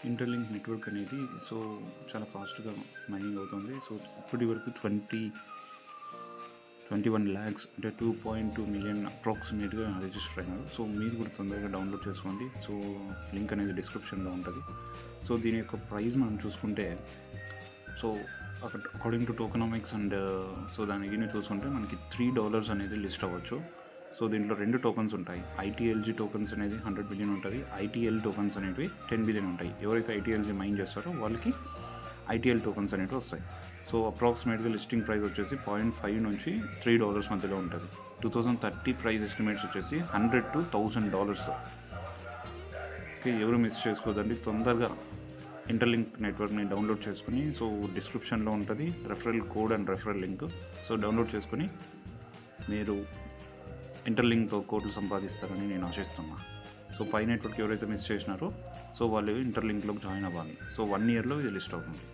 Interlink network అనేది so చాలా ఫాస్ట్గా మైనింగ్ అవుతుంది. సో ఇప్పటి వరకు 21 lakhs అంటే 2.2 million అప్రాక్సిమేట్గా రిజిస్టర్ అయినారు. సో మీరు కూడా తొందరగా డౌన్లోడ్ చేసుకోండి. సో లింక్ అనేది డిస్క్రిప్షన్లో ఉంటుంది. సో దీని యొక్క ప్రైస్ మనం చూసుకుంటే సో అక్కడ according to tokenomics and so దానికి చూసుకుంటే మనకి $3 అనేది లిస్ట్ అవ్వచ్చు. సో దీంట్లో 2 టోకన్స్ ఉంటాయి. ఐటీఎల్జీ టోకన్స్ అనేది 100 బిలియన్ ఉంటుంది. ఐటీఎల్ టోకన్స్ అనేవి 10 బిలియన్ ఉంటాయి. ఎవరైతే ఐటీఎల్జీ మైన్ చేస్తారో వాళ్ళకి ఐటీఎల్ టోకన్స్ అనేవి వస్తాయి. సో అప్రాక్సిమేట్గా లిస్టింగ్ ప్రైస్ వచ్చేసి $0.5 నుంచి $3 మధ్యలో ఉంటుంది. 2030 ప్రైస్ ఎస్టిమేట్స్ వచ్చేసి $100 to $1,000. ఓకే, ఎవరు మిస్ చేసుకోదండి. తొందరగా ఇంటర్లింక్ నెట్వర్క్ని డౌన్లోడ్ చేసుకుని సో డిస్క్రిప్షన్లో ఉంటుంది referral code and referral link. So download చేసుకుని మీరు ఇంటర్లింక్తో కోట్లు సంపాదిస్తారని నేను ఆశిస్తున్నాను. సో పై నెట్వర్క్ ఎవరైతే మిస్ చేసినారో సో వాళ్ళు ఇంటర్లింక్లోకి జాయిన్ అవ్వాలి. సో 1 yearలో ఇది లిస్ట్ అవుతుంది.